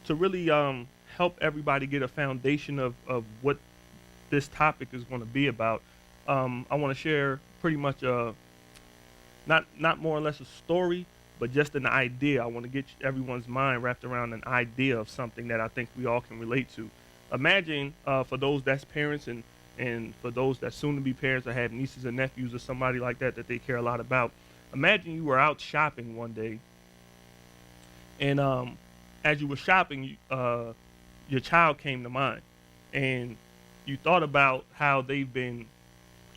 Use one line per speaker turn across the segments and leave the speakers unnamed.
to really help everybody get a foundation of what this topic is going to be about, I want to share pretty much not more or less a story, but just an idea. I want to get everyone's mind wrapped around an idea of something that I think we all can relate to. Imagine for those that's parents and for those that soon to be parents or have nieces and nephews or somebody like that that they care a lot about. Imagine you were out shopping one day, and as you were shopping, your child came to mind, and you thought about how they've been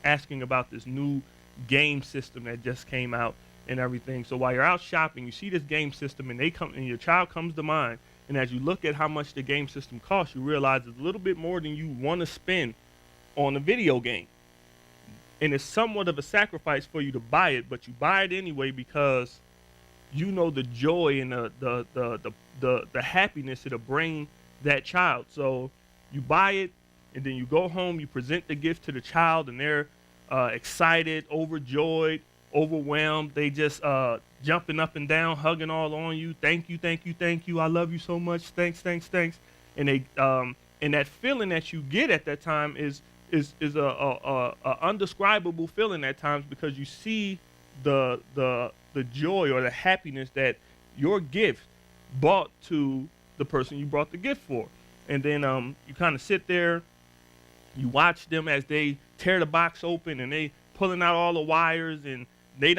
asking about this new game system that just came out and everything. So while you're out shopping, you see this game system, and your child comes to mind. And as you look at how much the game system costs, you realize it's a little bit more than you want to spend on a video game. And it's somewhat of a sacrifice for you to buy it, but you buy it anyway because you know the joy and the happiness it'll bring that child. So you buy it, and then you go home, you present the gift to the child, and they're excited, overjoyed, overwhelmed. They just jumping up and down, hugging all on you. Thank you, thank you, thank you. I love you so much. Thanks, thanks, thanks. And they and that feeling that you get at that time is a undescribable feeling at times, because you see the joy or the happiness that your gift brought to the person you brought the gift for. And then you kind of sit there, you watch them as they tear the box open, and they pulling out all the wires, and they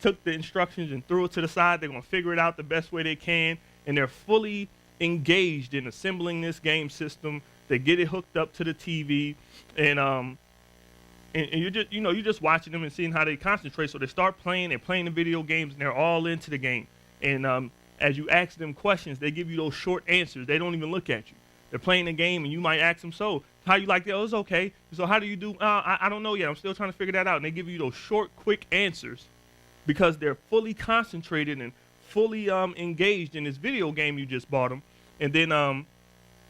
took the instructions and threw it to the side. They're gonna figure it out the best way they can, and they're fully engaged in assembling this game system. They get it hooked up to the TV, and you're just watching them and seeing how they concentrate. So they start playing, they're playing the video games, and they're all into the game. And as you ask them questions, they give you those short answers. They don't even look at you. They're playing the game, and you might ask them, so how you like that? Oh, it's okay. So how do you do? I don't know yet. I'm still trying to figure that out. And they give you those short, quick answers because they're fully concentrated and fully engaged in this video game you just bought them. And then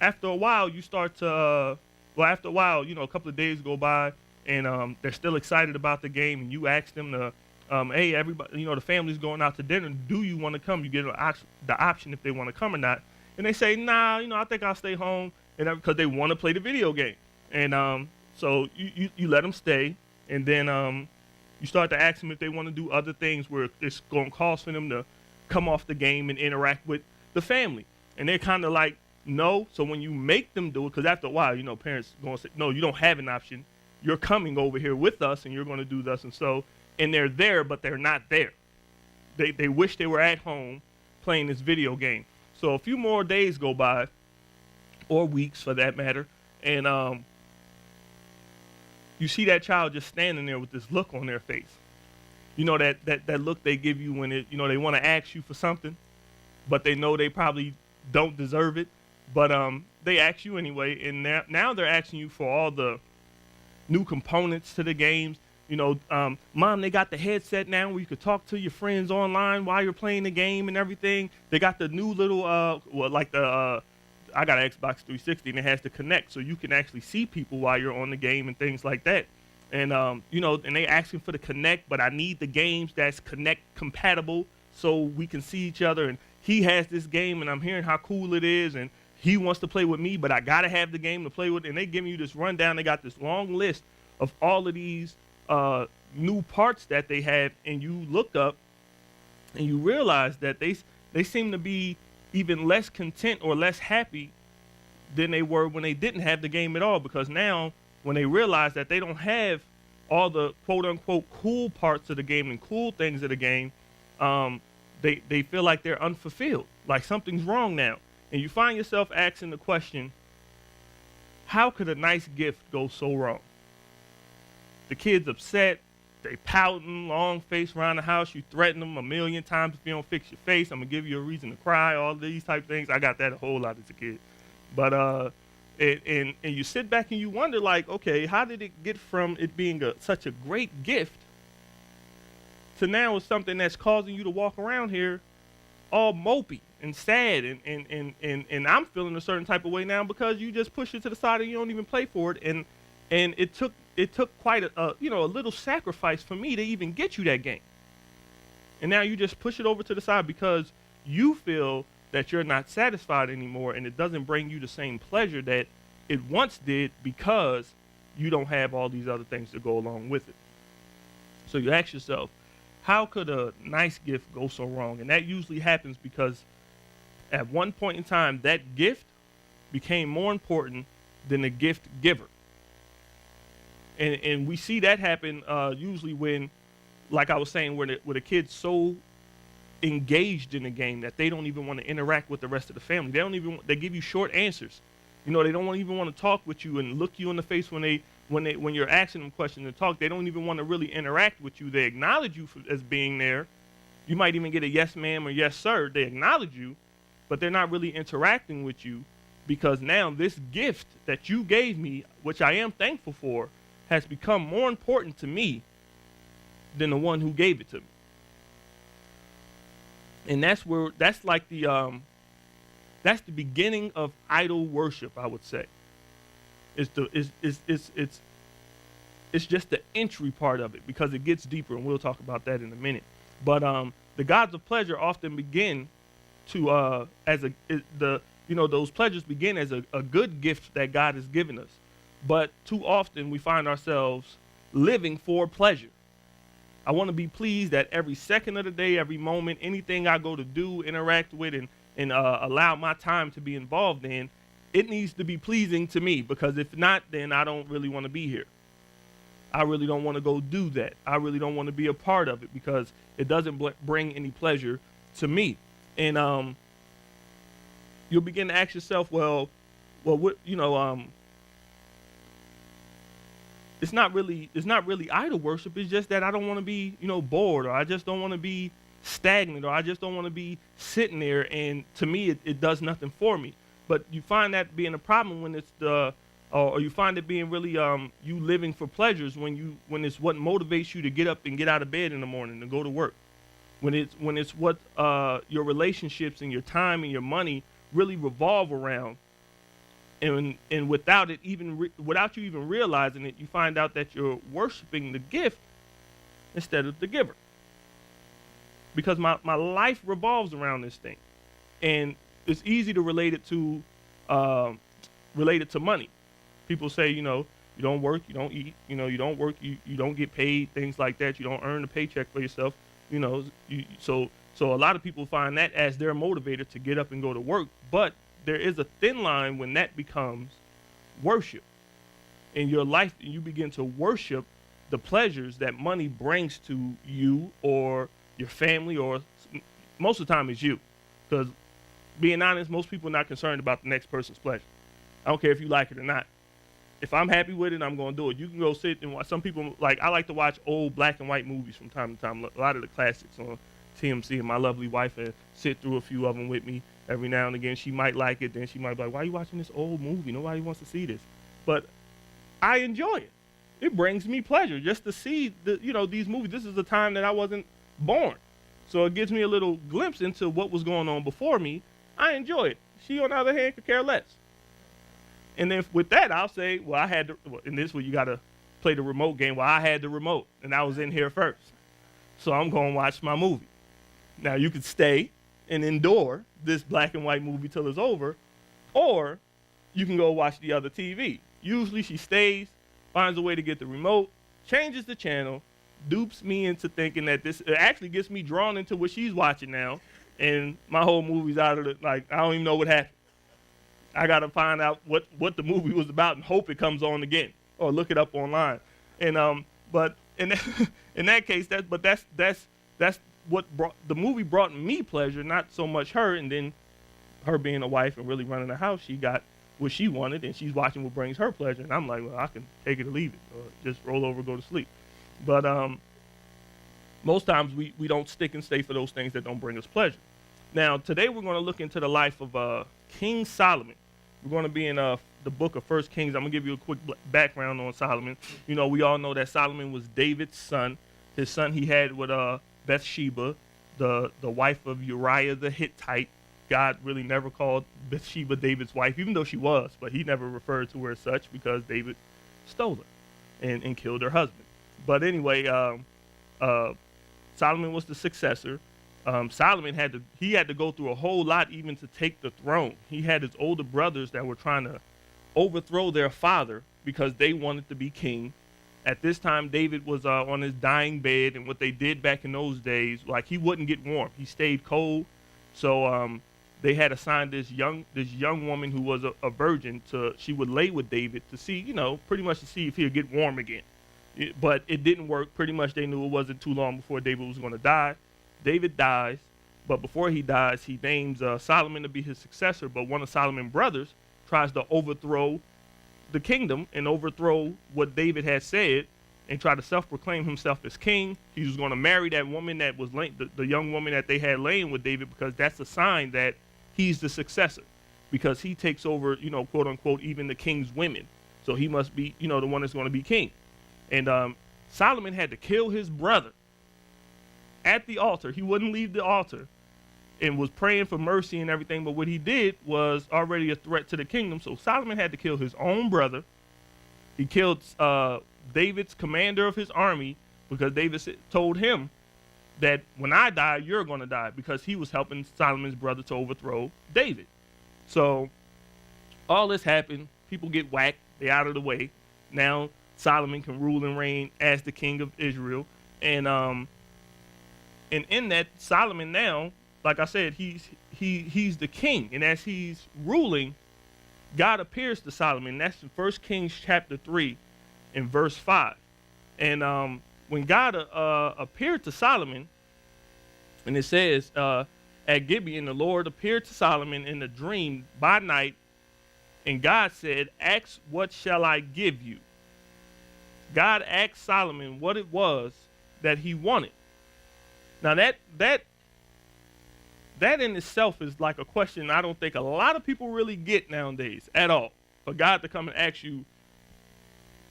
after a while, you start to, after a while, a couple of days go by, and they're still excited about the game, and you ask them to, hey, everybody, the family's going out to dinner. Do you want to come? You get the option if they want to come or not. And they say, nah, I think I'll stay home, and because they want to play the video game. And so you let them stay, and then you start to ask them if they want to do other things where it's going to cost for them to come off the game and interact with the family. And they're kind of like, no. So when you make them do it, because after a while, parents going to say, no, you don't have an option. You're coming over here with us, and you're going to do thus and so. And they're there, but they're not there. They wish they were at home playing this video game. So a few more days go by, or weeks for that matter, and you see that child just standing there with this look on their face. That look they give you when they want to ask you for something, but they know they probably don't deserve it, but they ask you anyway, and now they're asking you for all the new components to the games. Mom, they got the headset now where you could talk to your friends online while you're playing the game and everything. They got the new little, I got an Xbox 360 and it has to connect, so you can actually see people while you're on the game and things like that. And, and they asking for the Connect, but I need the games that's Connect compatible so we can see each other. And he has this game, and I'm hearing how cool it is, and he wants to play with me, but I got to have the game to play with. And they giving you this rundown. They got this long list of all of these new parts that they have, and you look up and you realize that they seem to be even less content or less happy than they were when they didn't have the game at all, because now when they realize that they don't have all the quote unquote cool parts of the game and cool things of the game, they feel like they're unfulfilled, like something's wrong now. And you find yourself asking the question, how could a nice gift go so wrong? The kid's upset, they pouting, long face around the house. You threaten them a million times, if you don't fix your face, I'm gonna give you a reason to cry, all these type of things. I got that a whole lot as a kid. But and you sit back and you wonder, like, okay, how did it get from it being such a great gift to now it's something that's causing you to walk around here all mopey and sad, and I'm feeling a certain type of way now because you just push it to the side and you don't even play for it. And it took quite a little sacrifice for me to even get you that game. And now you just push it over to the side because you feel that you're not satisfied anymore, and it doesn't bring you the same pleasure that it once did because you don't have all these other things to go along with it. So you ask yourself, how could a nice gift go so wrong? And that usually happens because at one point in time, that gift became more important than the gift giver. And we see that happen usually when, like I was saying, where the kid's so engaged in the game that they don't even want to interact with the rest of the family. They give you short answers. They don't even want to talk with you and look you in the face when you're asking them questions and talk. They don't even want to really interact with you. They acknowledge you as being there. You might even get a yes ma'am or yes sir. They acknowledge you, but they're not really interacting with you because now this gift that you gave me, which I am thankful for, has become more important to me than the one who gave it to me. And that's the beginning of idol worship, I would say. It's just the entry part of it because it gets deeper, and we'll talk about that in a minute. But the gods of pleasure often begin to those pleasures begin as a good gift that God has given us. But too often we find ourselves living for pleasure. I want to be pleased at every second of the day, every moment, anything I go to do, interact with, and allow my time to be involved in. It needs to be pleasing to me because if not, then I don't really want to be here. I really don't want to go do that. I really don't want to be a part of it because it doesn't bring any pleasure to me. And you'll begin to ask yourself, it's not really idol worship. It's just that I don't want to be, bored, or I just don't want to be stagnant, or I just don't want to be sitting there. And to me, it does nothing for me. But you find that being a problem when it's or you find it being really you living for pleasures when it's what motivates you to get up and get out of bed in the morning and go to work. When it's what your relationships and your time and your money really revolve around. And without you even realizing it, you find out that you're worshiping the gift instead of the giver. Because my life revolves around this thing, and it's easy to relate it to money. People say, you don't work, you don't eat, you don't work, you don't get paid, things like that. You don't earn a paycheck for yourself, So a lot of people find that as their motivator to get up and go to work, but there is a thin line when that becomes worship in your life, and you begin to worship the pleasures that money brings to you or your family, or most of the time it's you. Because being honest, most people are not concerned about the next person's pleasure. I don't care if you like it or not. If I'm happy with it, I'm going to do it. You can go sit and watch. Some people, I like to watch old black and white movies from time to time, a lot of the classics on TMC, and my lovely wife and sit through a few of them with me every now and again. She might like it, then she might be like, why are you watching this old movie? Nobody wants to see this. But I enjoy it. It brings me pleasure just to see these movies. This is the time that I wasn't born. So it gives me a little glimpse into what was going on before me. I enjoy it. She, on the other hand, could care less. And then with that, I'll say, in this one, you got to play the remote game. Well, I had the remote, and I was in here first. So I'm going to watch my movie. Now, you could stay and endure this black and white movie till it's over, or you can go watch the other TV. Usually she stays, finds a way to get the remote, changes the channel, dupes me into thinking that it actually gets me drawn into what she's watching now, and my whole movie's out of I don't even know what happened. I got to find out what the movie was about and hope it comes on again, or look it up online. And but in that case, that's what the movie brought me pleasure, not so much her. And then her being a wife and really running the house, she got what she wanted, and she's watching what brings her pleasure. And I'm like, well, I can take it or leave it, or just roll over, go to sleep. But most times we don't stick and stay for those things that don't bring us pleasure. Now, today we're going to look into the life of King Solomon. We're going to be in the book of 1 Kings. I'm going to give you a quick background on Solomon. We all know that Solomon was David's son. His son he had with Bathsheba, the wife of Uriah the Hittite. God really never called Bathsheba David's wife, even though she was, but he never referred to her as such because David stole her and killed her husband. But anyway, Solomon was the successor. Solomon had to go through a whole lot even to take the throne. He had his older brothers that were trying to overthrow their father because they wanted to be king. At this time, David was on his dying bed, and what they did back in those days, like, he wouldn't get warm; he stayed cold. So they had assigned this young woman who was a virgin she would lay with David to see, pretty much to see if he'll get warm again. But it didn't work. Pretty much they knew it wasn't too long before David was going to die. David dies, but before he dies, he names Solomon to be his successor. But one of Solomon's brothers tries to overthrow the kingdom and overthrow what David had said and try to self-proclaim himself as king. He was going to marry that woman that was the young woman that they had laying with David, because that's a sign that he's the successor, because he takes over, quote unquote, even the king's women. So he must be, the one that's going to be king. And Solomon had to kill his brother at the altar. He wouldn't leave the altar and was praying for mercy and everything. But what he did was already a threat to the kingdom. So Solomon had to kill his own brother. He killed David's commander of his army, because David told him that when I die, you're going to die, because he was helping Solomon's brother to overthrow David. So all this happened. People get whacked. They're out of the way. Now Solomon can rule and reign as the king of Israel. And in that, Solomon now, like I said, he's the king. And as he's ruling, God appears to Solomon. That's in 1 Kings chapter 3 and verse 5. And when God appeared to Solomon, and it says, at Gibeon, the Lord appeared to Solomon in a dream by night, and God said, ask, what shall I give you? God asked Solomon what it was that he wanted. Now that in itself is like a question I don't think a lot of people really get nowadays at all. For God to come and ask you,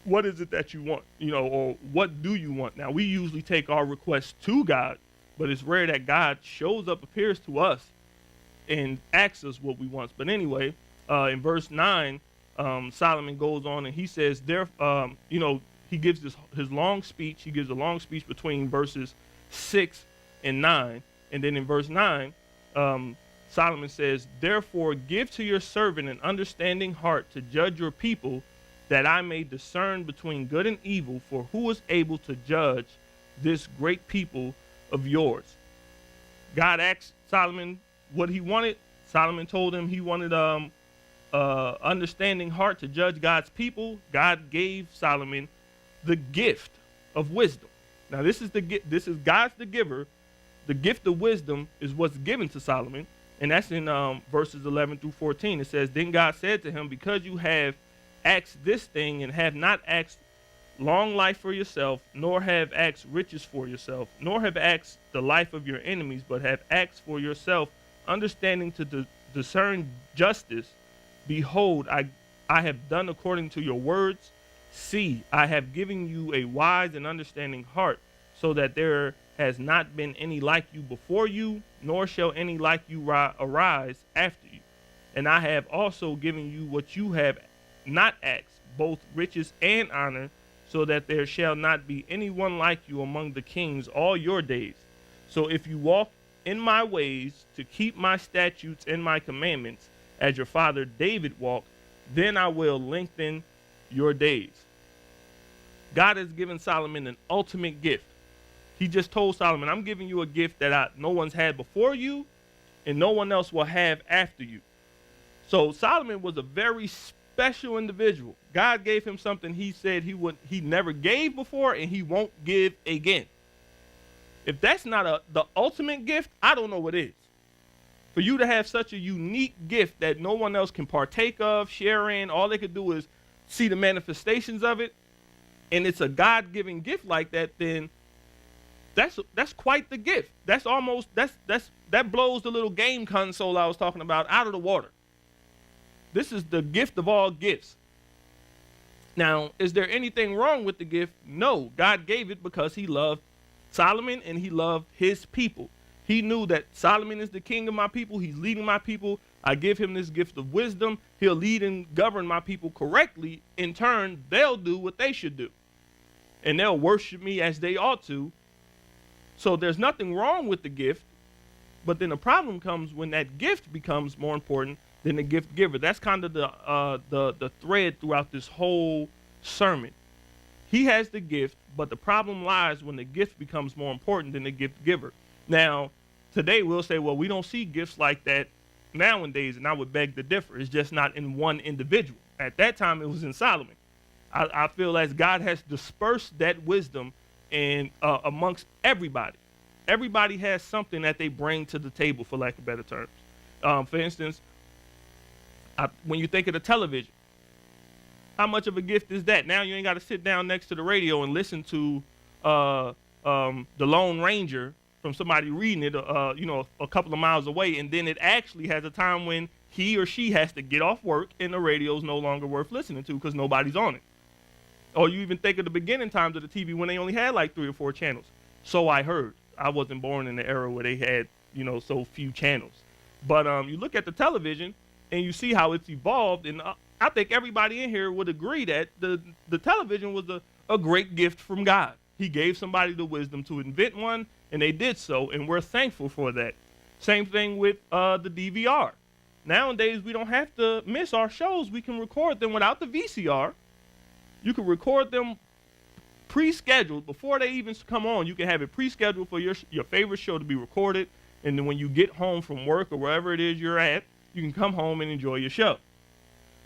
what is it that you want, or what do you want? Now, we usually take our requests to God, but it's rare that God shows up, appears to us, and asks us what we want. But anyway, in verse 9, Solomon goes on and he says, he gives his long speech. He gives a long speech between verses 6 and 9. And then in verse 9, Solomon says, therefore give to your servant an understanding heart to judge your people, that I may discern between good and evil, for who is able to judge this great people of yours? God asked Solomon what he wanted. Solomon told him he wanted understanding heart to judge God's people. God gave Solomon the gift of wisdom. Now this is God's the giver. The gift of wisdom is what's given to Solomon, and that's in verses 11 through 14. It says, then God said to him, because you have asked this thing and have not asked long life for yourself, nor have asked riches for yourself, nor have asked the life of your enemies, but have asked for yourself understanding to discern justice, behold, I have done according to your words. See, I have given you a wise and understanding heart, so that there has not been any like you before you, nor shall any like you arise after you. And I have also given you what you have not asked, both riches and honor, so that there shall not be anyone like you among the kings all your days. So if you walk in my ways to keep my statutes and my commandments, as your father David walked, then I will lengthen your days. God has given Solomon an ultimate gift. He just told Solomon, I'm giving you a gift that no one's had before you, and no one else will have after you. So Solomon was a very special individual. God gave him something he said he never gave before, and he won't give again. If that's not the ultimate gift, I don't know what is. For you to have such a unique gift that no one else can partake of, share in, all they could do is see the manifestations of it, and it's a God-given gift like that, then that's quite the gift. That blows the little game console I was talking about out of the water. This is the gift of all gifts. Now, is there anything wrong with the gift? No. God gave it because he loved Solomon and he loved his people. He knew that Solomon is the king of my people. He's leading my people. I give him this gift of wisdom. He'll lead and govern my people correctly. In turn, they'll do what they should do. And they'll worship me as they ought to. So there's nothing wrong with the gift. But then the problem comes when that gift becomes more important than the gift giver. That's kind of the thread throughout this whole sermon. He has the gift, but the problem lies when the gift becomes more important than the gift giver. Now, today we'll say, well, we don't see gifts like that nowadays, and I would beg to differ. It's just not in one individual. At that time, it was in Solomon. I feel as God has dispersed that wisdom and amongst everybody. Everybody has something that they bring to the table, for lack of better terms. For instance, when you think of the television, how much of a gift is that? Now you ain't got to sit down next to the radio and listen to the Lone Ranger from somebody reading it, a couple of miles away, and then it actually has a time when he or she has to get off work and the radio's no longer worth listening to because nobody's on it. Or you even think of the beginning times of the TV when they only had like 3 or 4 channels. So I heard. I wasn't born in the era where they had, so few channels. But you look at the television and you see how it's evolved, and I think everybody in here would agree that the television was a great gift from God. He gave somebody the wisdom to invent one, and they did so, and we're thankful for that. Same thing with the DVR. Nowadays, we don't have to miss our shows. We can record them without the VCR. You can record them pre-scheduled before they even come on. You can have it pre-scheduled for your favorite show to be recorded, and then when you get home from work or wherever it is you're at, you can come home and enjoy your show.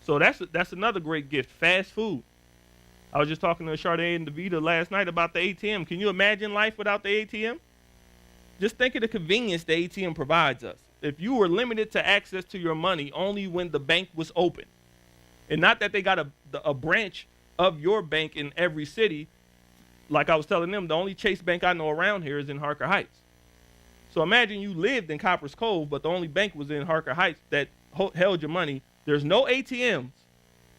So that's another great gift, fast food. I was just talking to Sade and Davida last night about the ATM. Can you imagine life without the ATM? Just think of the convenience the ATM provides us. If you were limited to access to your money only when the bank was open, and not that they got a branch of your bank in every city. Like I was telling them, the only Chase Bank I know around here is in Harker Heights. So imagine you lived in Coppers Cove, but the only bank was in Harker Heights that held your money. There's no ATMs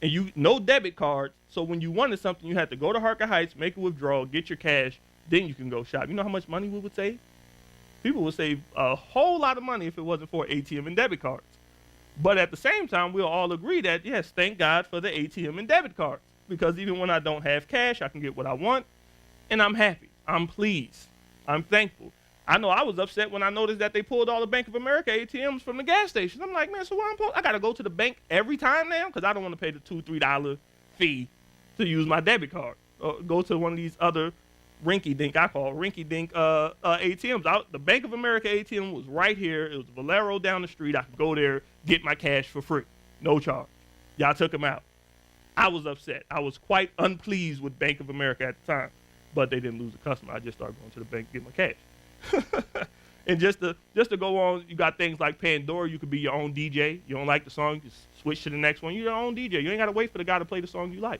and no debit cards. So when you wanted something, you had to go to Harker Heights, make a withdrawal, get your cash, then you can go shop. You know how much money we would save? People would save a whole lot of money if it wasn't for ATM and debit cards. But at the same time, we'll all agree that, yes, thank God for the ATM and debit cards. Because even when I don't have cash, I can get what I want, and I'm happy. I'm pleased. I'm thankful. I know I was upset when I noticed that they pulled all the Bank of America ATMs from the gas stations. I'm like, man, so I got to go to the bank every time now? Because I don't want to pay the $2, $3 fee to use my debit card. Or go to one of these other rinky-dink ATMs. The Bank of America ATM was right here. It was Valero down the street. I could go there, get my cash for free. No charge. Y'all took them out. I was upset. I was quite unpleased with Bank of America at the time, but they didn't lose a customer. I just started going to the bank to get my cash. And just to go on, you got things like Pandora. You could be your own DJ. You don't like the song, just switch to the next one. You're your own DJ. You ain't got to wait for the guy to play the song you like.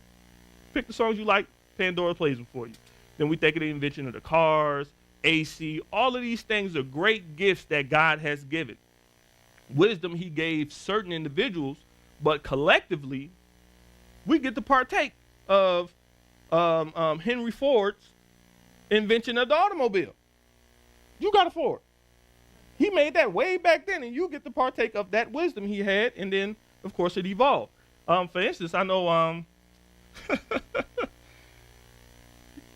Pick the songs you like. Pandora plays them for you. Then we think of the invention of the cars, AC. All of these things are great gifts that God has given. Wisdom he gave certain individuals, but collectively, we get to partake of Henry Ford's invention of the automobile. You got a Ford. He made that way back then, and you get to partake of that wisdom he had, and then, of course, it evolved. For instance, I know,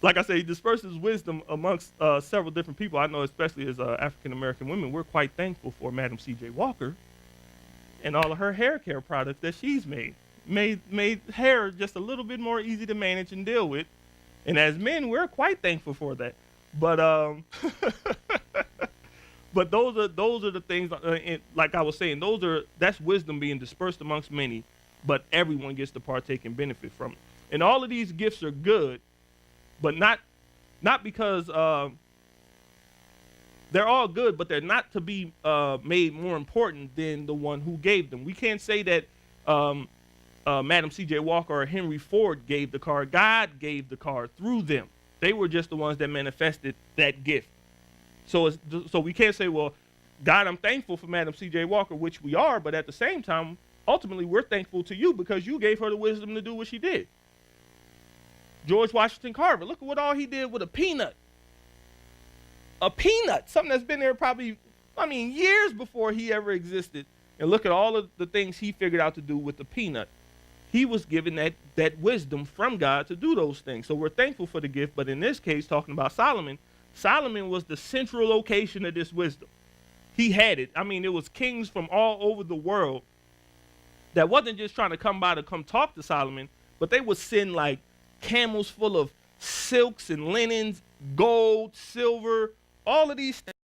like I say, he disperses wisdom amongst several different people. I know, especially as African-American women, we're quite thankful for Madam C.J. Walker and all of her hair care products that she's made hair just a little bit more easy to manage and deal with. And as men, we're quite thankful for that. But but those are the things. Like I was saying, that's wisdom being dispersed amongst many, but everyone gets to partake and benefit from it. And all of these gifts are good, but not because they're all good, but they're not to be made more important than the one who gave them. We can't say that Madam C.J. Walker or Henry Ford gave the car. God gave the car through them. They were just the ones that manifested that gift. So we can't say, well, God, I'm thankful for Madam C.J. Walker, which we are, but at the same time, ultimately, we're thankful to you because you gave her the wisdom to do what she did. George Washington Carver, look at what all he did with a peanut. A peanut, something that's been there probably, years before he ever existed. And look at all of the things he figured out to do with the peanut. He was given that wisdom from God to do those things. So we're thankful for the gift. But in this case, talking about Solomon was the central location of this wisdom. he had it. I mean, it was kings from all over the world that wasn't just trying to come by to come talk to Solomon, but they would send like camels full of silks and linens, gold, silver, all of these